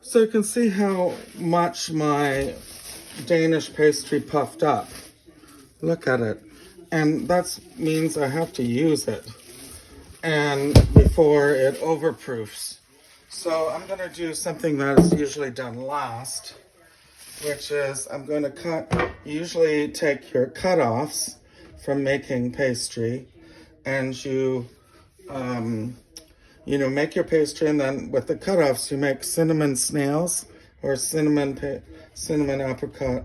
So you can see how much my Danish pastry puffed up. Look at it. And that means I have to use it and before it overproofs. So I'm going to do something that is usually done last, which is I'm going to cut, usually take your cutoffs from making pastry, and you make your pastry, and then with the cutoffs you make cinnamon snails or cinnamon apricot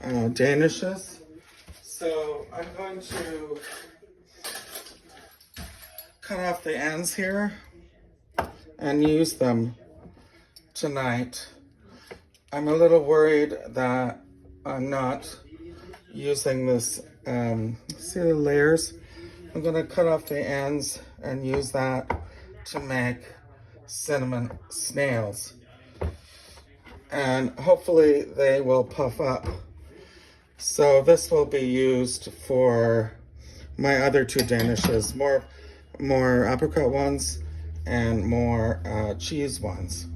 Danishes. So I'm going to cut off the ends here and use them tonight. I'm a little worried that I'm not using this, see the layers? I'm gonna cut off the ends and use that to make cinnamon snails. And hopefully they will puff up. So this will be used for my other two Danishes, more apricot ones and more cheese ones.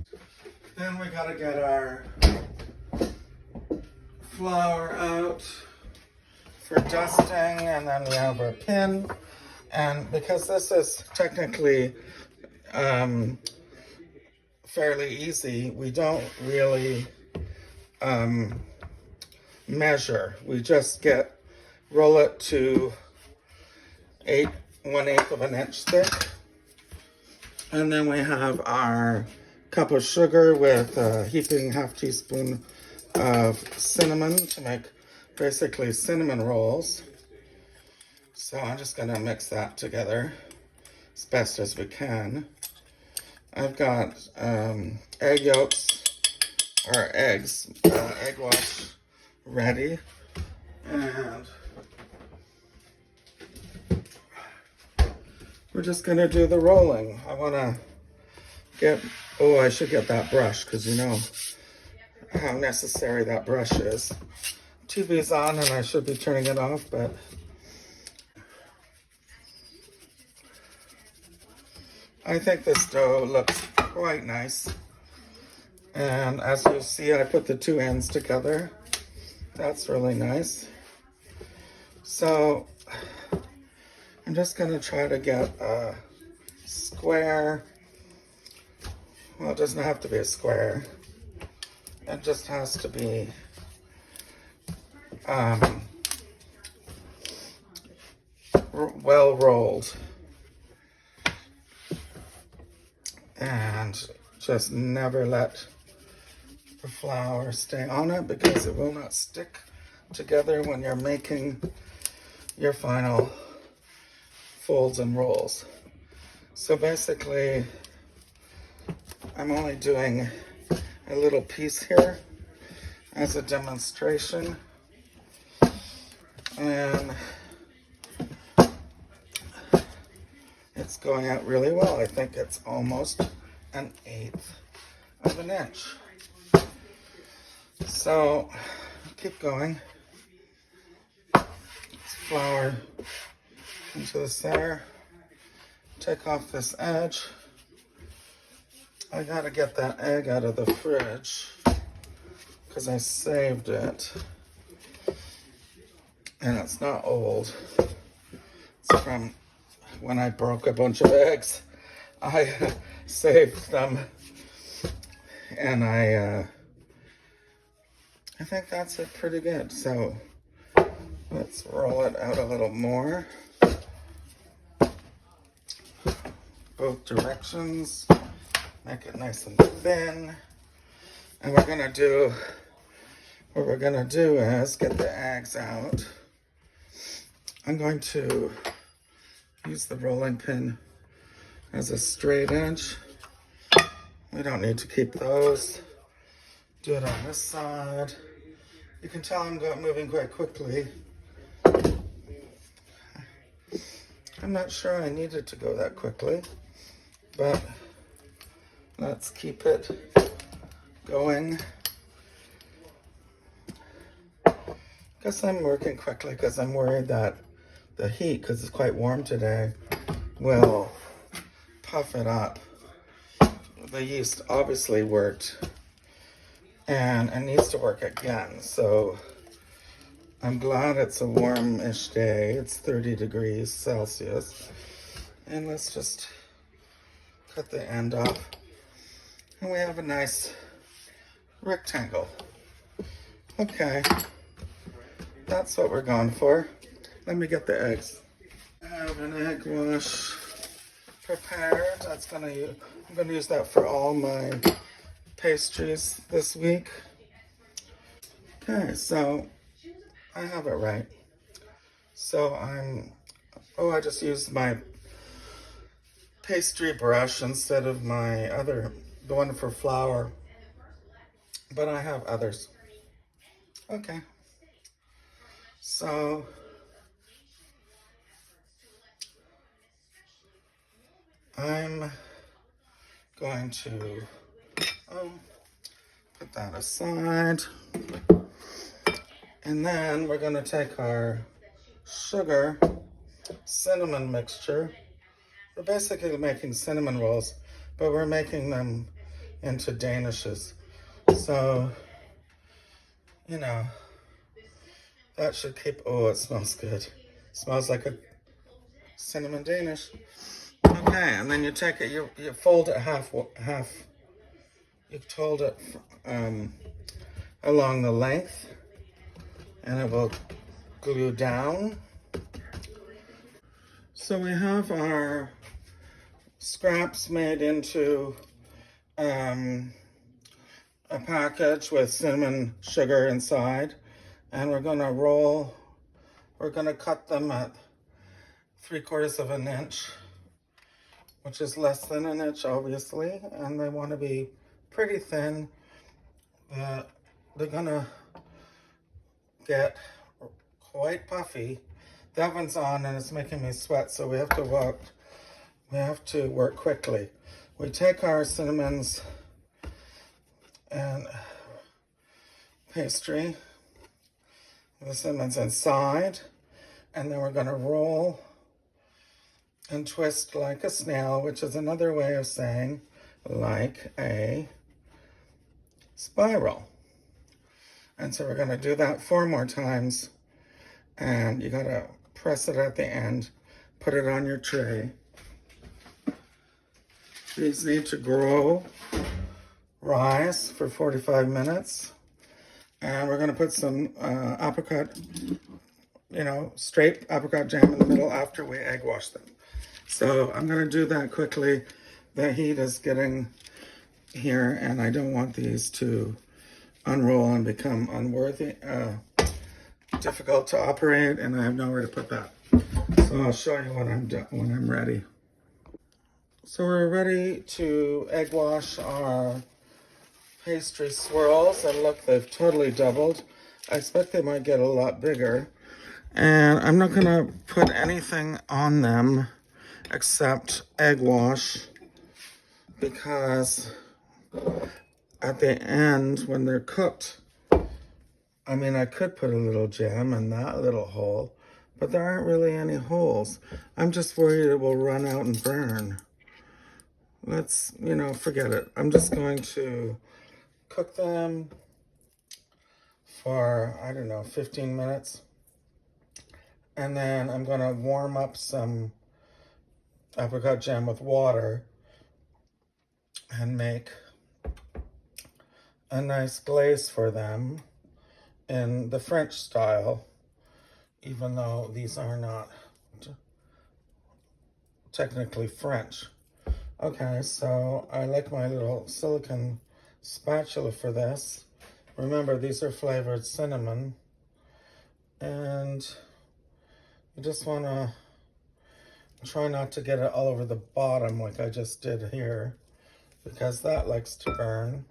Then we gotta get our flour out for dusting, and then we have our pin. And because this is technically fairly easy, we don't really measure. We just roll it to 1/8 of an inch thick. And then we have our cup of sugar with a heaping ½ teaspoon of cinnamon to make basically cinnamon rolls. So I'm just gonna mix that together as best as we can. I've got egg yolks, or eggs, egg wash ready. And we're just gonna do the rolling. I wanna I should get that brush, because you know how necessary that brush is. TV's on and I should be turning it off, but I think this dough looks quite nice. And as you see, I put the two ends together. That's really nice. So I'm just gonna try to get a square. Well, it doesn't have to be a square. It just has to be well rolled. And just never let the flour stay on it, because it will not stick together when you're making your final folds and rolls. So basically, I'm only doing a little piece here as a demonstration. And it's going out really well. I think it's almost 1/8 of an inch. So keep going. Let's flour into the center. Take off this edge. I gotta get that egg out of the fridge because I saved it. And it's not old. It's from when I broke a bunch of eggs. I saved them, and I think that's it pretty good. So let's roll it out a little more, both directions, make it nice and thin. And what we're gonna do is get the eggs out. I'm going to use the rolling pin as a straight edge. We don't need to keep those. Do it on this side. You can tell I'm moving quite quickly. I'm not sure I needed to go that quickly, but let's keep it going. Guess I'm working quickly because I'm worried that the heat, because it's quite warm today, will puff it up. the yeast obviously worked, and it needs to work again. So I'm glad it's a warm-ish day. It's 30 degrees Celsius. And let's just cut the end off. And we have a nice rectangle. Okay, that's what we're going for. Let me get the eggs. I have an egg wash prepared. I'm gonna use that for all my pastries this week. Okay, so I have it right. So I just used my pastry brush instead of the one for flour, but I have others. Okay, so I'm going to put that aside, and then we're going to take our sugar cinnamon mixture. We're basically making cinnamon rolls, but we're making them into Danishes. So, you know, that should keep, oh, it smells good. It smells like a cinnamon Danish. Okay, and then you take it, you fold it half. You fold it along the length, and it will glue down. So we have our scraps made into a package with cinnamon sugar inside, and we're gonna cut them at 3/4 of an inch, which is less than an inch, obviously, and they want to be pretty thin. They're gonna get quite puffy. The oven's on and it's making me sweat, so we have to work quickly. We take our cinnamons and pastry, the cinnamon's inside, and then we're gonna roll and twist like a snail, which is another way of saying like a spiral. And so we're gonna do that 4 more times, and you gotta press it at the end, put it on your tray. These need to rise for 45 minutes. And we're gonna put some apricot, straight apricot jam in the middle after we egg wash them. So I'm gonna do that quickly. The heat is getting here, and I don't want these to unroll and become unworthy, difficult to operate, and I have nowhere to put that. So I'll show you when I'm ready. So we're ready to egg wash our pastry swirls, and look, they've totally doubled. I expect they might get a lot bigger. And I'm not gonna put anything on them except egg wash, because at the end, when they're cooked, I could put a little jam in that little hole, but there aren't really any holes. I'm just worried it will run out and burn. Let's, forget it. I'm just going to cook them for, 15 minutes. And then I'm going to warm up some apricot jam with water and make a nice glaze for them in the French style, even though these are not technically French. Okay, so I like my little silicone spatula for this. Remember, these are flavored cinnamon, and you just want to try not to get it all over the bottom like I just did here, because that likes to burn.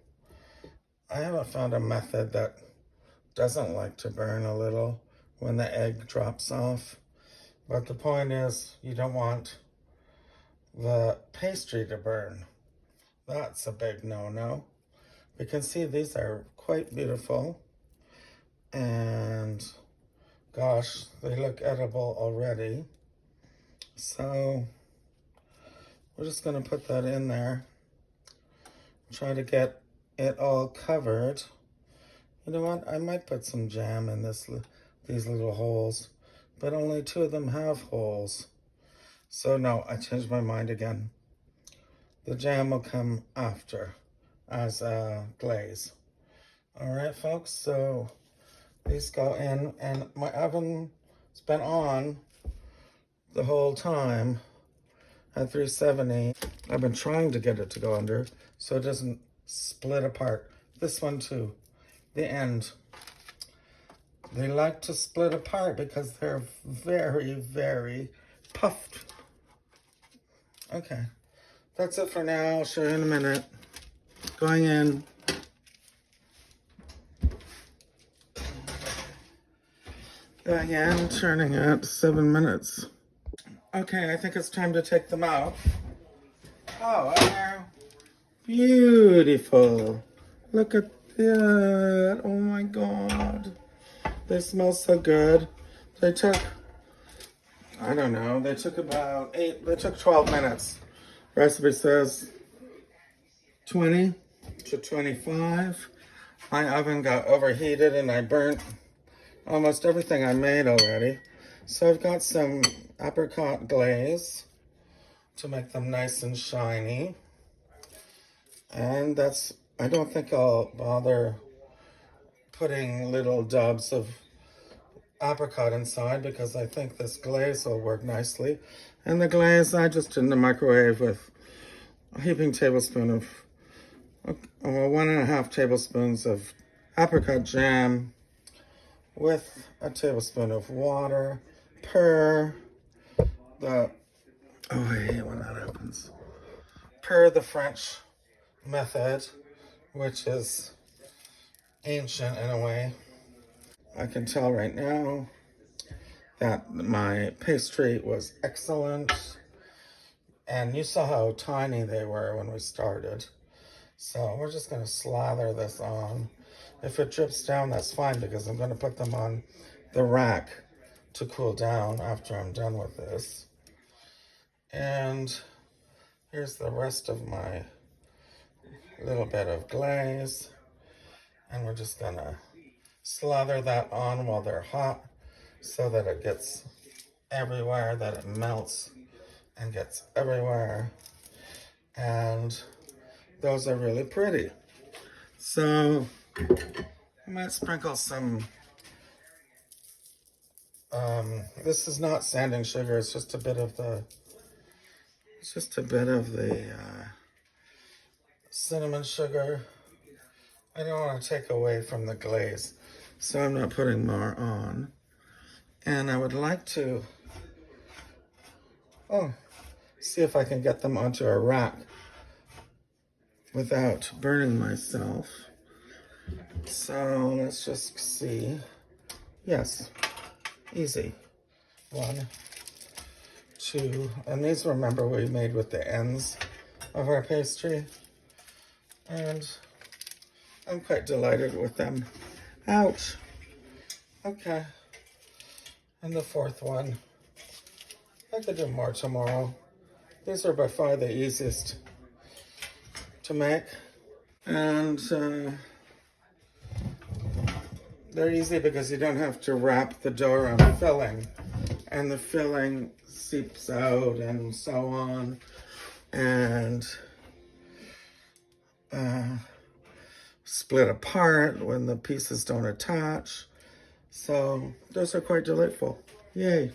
I haven't found a method that doesn't like to burn a little when the egg drops off. But the point is, you don't want the pastry to burn. That's a big no-no. You can see these are quite beautiful. And gosh, they look edible already. So we're just gonna put that in there. Try to get it all covered. You know what? I might put some jam in these little holes, but only 2 of them have holes. So no, I changed my mind again. The jam will come after as a glaze. All right, folks, so these go in, and my oven's been on the whole time at 370. I've been trying to get it to go under so it doesn't split apart. This one too, the end. They like to split apart because they're very, very puffed. Okay, that's it for now. I'll show you in a minute. Going in. Going in, turning it 7 minutes. Okay, I think it's time to take them out. Oh, they're beautiful. Look at that. Oh my God. They smell so good. They took, I don't know, they took about 12 minutes. Recipe says 20 to 25. My oven got overheated and I burnt almost everything I made already. So I've got some apricot glaze to make them nice and shiny. And I don't think I'll bother putting little dabs of apricot inside because I think this glaze will work nicely. And the glaze I just in the microwave with a heaping tablespoon of, 1.5 tablespoons of apricot jam with a tablespoon of water per the, oh, I hate when that happens, per the French method, which is ancient in a way. I can tell right now that my pastry was excellent, and you saw how tiny they were when we started. So we're just going to slather this on. If it drips down, that's fine because I'm going to put them on the rack to cool down after I'm done with this. And here's the rest of my little bit of glaze. And we're just going to slather that on while they're hot so that it gets everywhere, that it melts and gets everywhere. And those are really pretty. So I might sprinkle some, this is not sanding sugar, it's just a bit of the, cinnamon sugar. I don't want to take away from the glaze, so I'm not putting more on. And I would like to, see if I can get them onto a rack without burning myself. So let's just see. Yes, easy. 1, 2, and these, remember, we made with the ends of our pastry. And I'm quite delighted with them. Ouch. Okay. And the 4th one. I could do more tomorrow. These are by far the easiest to make. And they're easy because you don't have to wrap the dough around filling. And the filling seeps out and so on. And split apart when the pieces don't attach. So those are quite delightful. Yay.